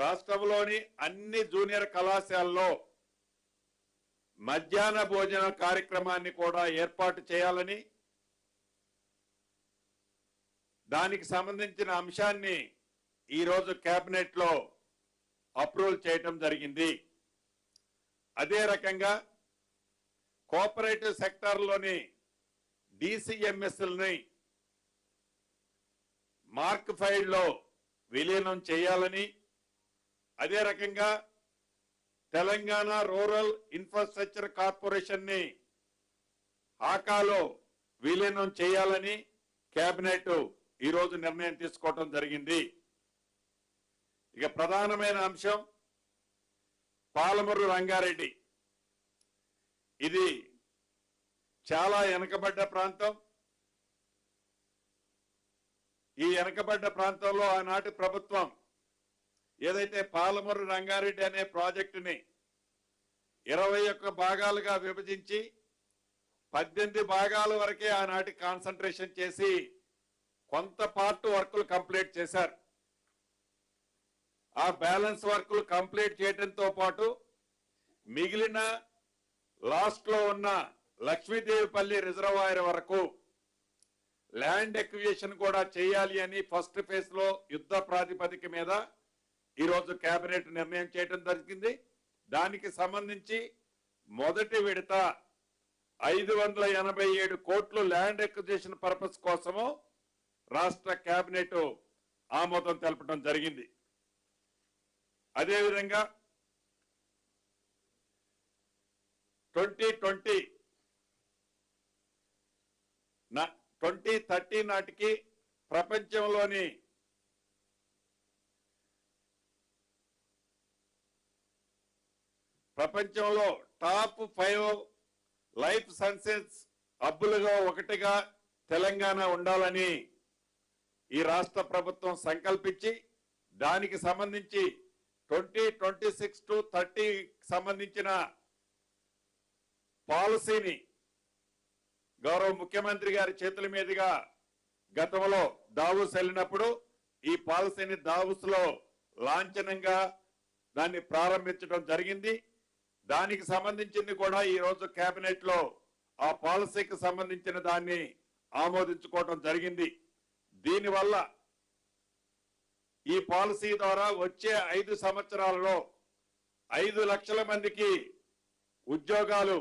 రాష్ట్రంలోని అన్ని జూనియర్ కళాశాలల్లో మధ్యాహ్న భోజన కార్యక్రమాన్ని కూడా ఏర్పాటు చేయాలని, దానికి సంబంధించిన అంశాన్ని ఈరోజు కేబినెట్ లో అప్రూవల్ చేయటం జరిగింది. అదే రకంగా కోఆపరేటివ్ సెక్టార్లోని డిసిఎంఎస్ఎల్ని మార్క్ 5లో విలీనం చేయాలని, అదే రకంగా తెలంగాణ రూరల్ ఇన్ఫ్రాస్ట్రక్చర్ కార్పొరేషన్ ని ఆకాలో విలీనం చేయాలని కేబినెట్ ఈరోజు నిర్ణయం తీసుకోవడం జరిగింది. ఇక ప్రధానమైన అంశం పాలమూరు రంగారెడ్డి. ఇది చాలా వెనుకబడ్డ ప్రాంతం. ఈ వెనుకబడ్డ ప్రాంతంలో ఆనాటి ప్రభుత్వం ఏదైతే పాలమూరు రంగారెడ్డి అనే ప్రాజెక్టుని 21 భాగాలుగా విభజించి 18 భాగాల వరకే ఆనాటి కాన్సన్ట్రేషన్ చేసి కొంత పార్ట్ వర్కులు కంప్లీట్ చేశారు. ఆ బ్యాలెన్స్ వర్కులు కంప్లీట్ చేయడంతో పాటు మిగిలిన లాస్ట్ లో ఉన్న లక్ష్మీదేవిపల్లి రిజర్వాయర్ వరకు ల్యాండ్ ఎక్విజిషన్ కూడా చేయాలి అని ఫస్ట్ ఫేజ్ లో యుద్ధ ప్రాతిపదిక మీద ఈరోజు కేబినెట్ నిర్ణయం చేయడం జరిగింది. దానికి సంబంధించి మొదటి విడత 587 కోట్లు ల్యాండ్ ఎక్విజిషన్ పర్పస్ కోసము రాష్ట్ర కేబినెట్ ఆమోదం తెలపడం జరిగింది. అదేవిధంగా 2030 నాటికి ప్రపంచంలో టాప్ 5 లైఫ్ సైన్సెస్ హబ్బులుగా ఒకటిగా తెలంగాణ ఉండాలని ఈ రాష్ట్ర ప్రభుత్వం సంకల్పించి దానికి సంబంధించి 2026 to 30 సంబంధించిన పాలసీని గౌరవ ముఖ్యమంత్రి గారి చేతుల మీదుగా గతంలో దావోస్ వెళ్ళినప్పుడు ఈ పాలసీని దావోస్ లో లాంఛనంగా దాన్ని ప్రారంభించడం జరిగింది. దానికి సంబంధించింది కూడా ఈ రోజు కేబినెట్ లో ఆ పాలసీకి సంబంధించిన దాన్ని ఆమోదించుకోవడం జరిగింది. దీనివల్ల ఈ పాలసీ ద్వారా వచ్చే 5 సంవత్సరాలలో 5 లక్షల మందికి ఉద్యోగాలు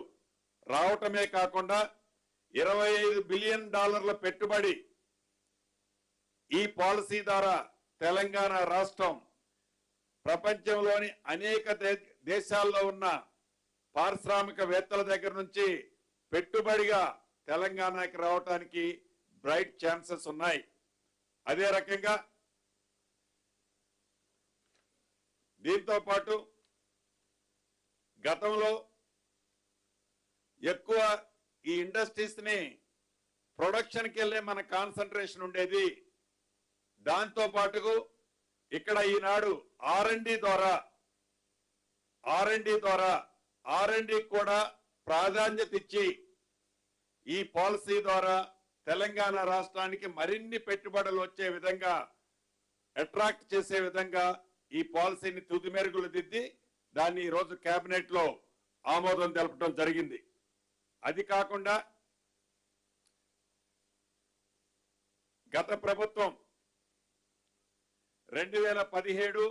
రావటమే కాకుండా $25 బిలియన్ పెట్టుబడి ఈ పాలసీ ద్వారా తెలంగాణ రాష్ట్రం ప్రపంచంలోని అనేక దేశాల్లో ఉన్న పారిశ్రామికవేత్తల దగ్గర నుంచి పెట్టుబడిగా తెలంగాణకి రావడానికి బ్రైట్ ఛాన్సెస్ ఉన్నాయి. అదే రకంగా దీంతో పాటు గతంలో ఎక్కువ ఈ ఇండస్ట్రీస్ ని ప్రొడక్షన్ కి వెళ్ళే మన కాన్సన్ట్రేషన్ ఉండేది. దాంతో పాటు ఇక్కడ ఈనాడు R&D కూడా ప్రాధాన్యత ఇచ్చి ఈ పాలసీ ద్వారా తెలంగాణ రాష్ట్రానికి మరిన్ని పెట్టుబడులు వచ్చే విధంగా అట్రాక్ట్ చేసే విధంగా ఈ పాలసీని తుది మెరుగులు దిద్ది దాన్ని ఈ రోజు కేబినెట్ లో ఆమోదం తెలపడం జరిగింది. అది కాకుండా గత ప్రభుత్వం 2017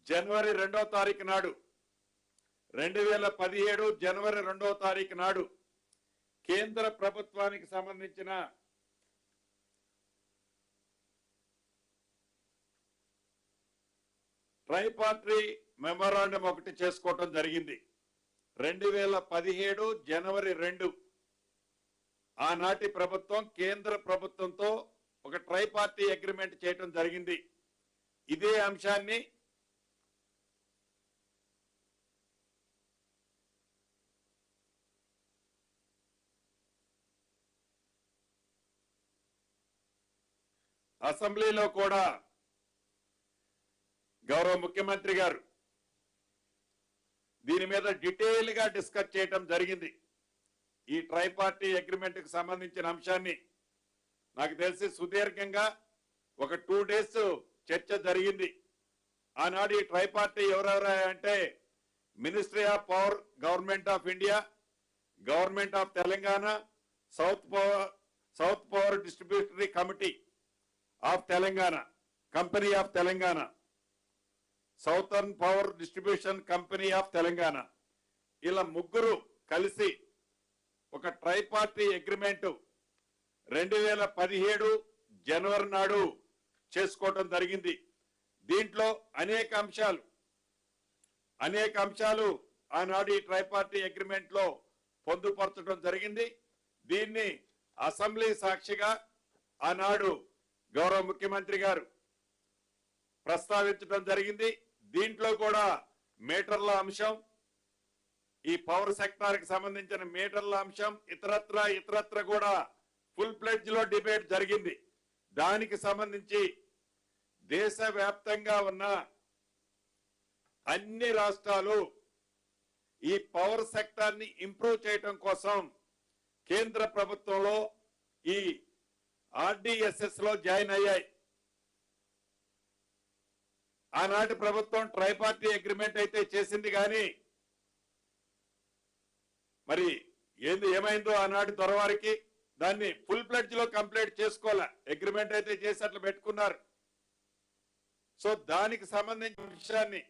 జనవరి 2వ తారీఖు నాడు 2017 జనవరి 2వ తారీఖు నాడు కేంద్ర ప్రభుత్వానికి సంబంధించిన ట్రైపార్టీ మెమోరాండం ఒకటి చేసుకోవటం జరిగింది. 2017 జనవరి 2 ఆనాటి ప్రభుత్వం కేంద్ర ప్రభుత్వంతో ఒక ట్రైపార్టీ అగ్రిమెంట్ చేయటం జరిగింది. ఇదే అంశాన్ని అసెంబ్లీలో కూడా గౌరవ ముఖ్యమంత్రి గారు దీని మీద డీటెయిల్ గా డిస్కస్ చేయటం జరిగింది. ఈ ట్రైపార్టీ అగ్రిమెంట్ కి సంబంధించిన అంశాన్ని నాకు తెలిసి సుదీర్ఘంగా ఒక 2 days చర్చ జరిగింది. ఆనాడు ఈ ట్రైపార్టీ ఎవరెవరా అంటే ministry of power, government of India, government of Telangana, south power distributary committee of Telangana, company of Telangana, southern power distribution company of Telangana, ఇలా ముగ్గురు కలిసి ఒక ట్రైపార్టీ అగ్రిమెంట్ 2017 జనవరి నాడు చేసుకోవడం జరిగింది. దీంట్లో అనేక అంశాలు ఆనాడు ఈ ట్రైపార్టీ అగ్రిమెంట్ లో పొందుపరచడం జరిగింది. దీన్ని అసెంబ్లీ సాక్షిగా ఆనాడు గౌరవ ముఖ్యమంత్రి గారు ప్రస్తావించడం జరిగింది. దీంట్లో కూడా మీటర్ల అంశం, ఈ పవర్ సెక్టార్ కి సంబంధించిన మీటర్ల అంశం, ఇతరత్ర కూడా ఫుల్ ప్లెడ్జ్ లో డిబేట్ జరిగింది. దానికి సంబంధించి దేశవ్యాప్తంగా ఉన్న అన్ని రాష్ట్రాలు ఈ పవర్ సెక్టార్ ని ఇంప్రూవ్ చేయడం కోసం కేంద్ర ప్రభుత్వంలో ఈ ఆర్డిఎస్ఎస్ లో జాయిన్ అయ్యాయి. ఆనాటి ప్రభుత్వం ట్రైపార్టీ అగ్రిమెంట్ అయితే చేసింది, కానీ మరి ఏమైందో ఆనాటి దొరవారికి దాన్ని ఫుల్ ప్లెడ్జ్ లో కంప్లీట్ చేసుకోలే. అగ్రిమెంట్ అయితే చేసి అట్లా పెట్టుకున్నారు. సో దానికి సంబంధించిన విషయాన్ని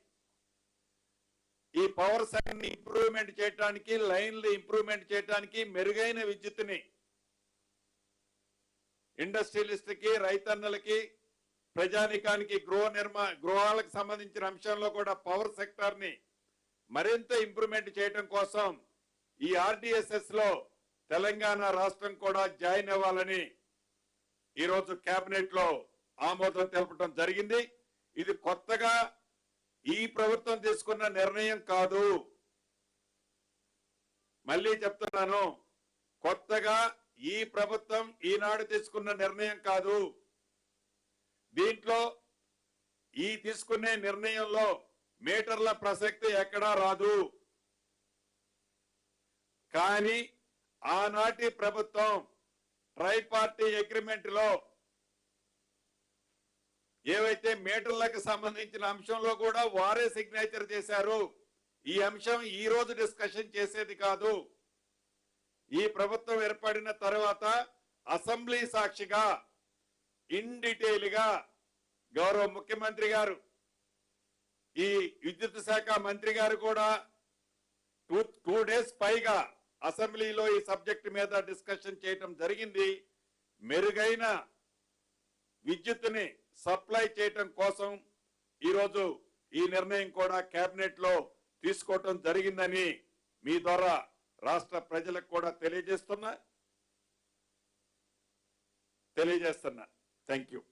ఈ పవర్ సెక్టర్ ని ఇంప్రూవ్మెంట్ చేయడానికి, లైన్లు ఇంప్రూవ్మెంట్ చేయడానికి, మెరుగైన విద్యుత్తుని ఇండస్ట్రియలిస్ట్ కి, రైతన్నలకి, ప్రజానికానికి, గృహాలకు సంబంధించిన అంశంలో కూడా పవర్ సెక్టార్ ని మరింత ఇంప్రూవ్మెంట్ చేయడం కోసం ఈ ఆర్డిఎస్ఎస్ లో తెలంగాణ రాష్ట్రం కూడా జాయిన్ అవ్వాలని ఈరోజు కేబినెట్ లో ఆమోదం తెలపడం జరిగింది. ఇది కొత్తగా ఈ ప్రభుత్వం తీసుకున్న నిర్ణయం కాదు. మళ్ళీ చెప్తున్నాను, కొత్తగా ఈ ప్రభుత్వం ఈనాడు తీసుకున్న నిర్ణయం కాదు. దీంట్లో ఈ తీసుకునే నిర్ణయంలో మీటర్ల ప్రసక్తి ఎక్కడా రాదు. కానీ ఆనాటి ప్రభుత్వం ట్రైపార్టీ అగ్రిమెంట్ లో ఏవైతే మీటర్లకు సంబంధించిన అంశంలో కూడా వారే సిగ్నేచర్ చేశారు. ఈ అంశం ఈ రోజు డిస్కషన్ చేసేది కాదు. ఈ ప్రభుత్వం ఏర్పడిన తర్వాత అసెంబ్లీ సాక్షిగా ఇన్ డీటెయిల్ గా గౌరవ ముఖ్యమంత్రి గారు, ఈ విద్యుత్ శాఖ మంత్రి గారు కూడా 2 days పైగా అసెంబ్లీలో ఈ సబ్జెక్ట్ మీద డిస్కషన్ చేయడం జరిగింది. మెరుగైన విద్యుత్తుని సప్లై చేయటం కోసం ఈరోజు ఈ నిర్ణయం కూడా కేబినెట్ లో తీసుకోవటం జరిగిందని మీ ద్వారా రాష్ట్ర ప్రజలకు కూడా తెలియజేస్తున్నా. Thank you.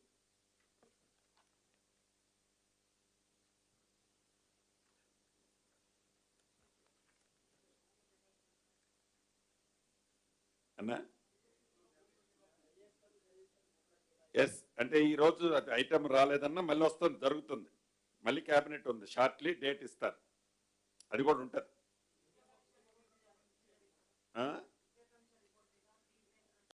అన్నా ఎస్ అంటే ఈ రోజు ఐటమ్ రాలేదన్నా మళ్ళీ వస్తుంది, జరుగుతుంది. మళ్ళీ కేబినెట్ ఉంది, షార్ట్లీ డేట్ ఇస్తారు, అది కూడా ఉంటుంది.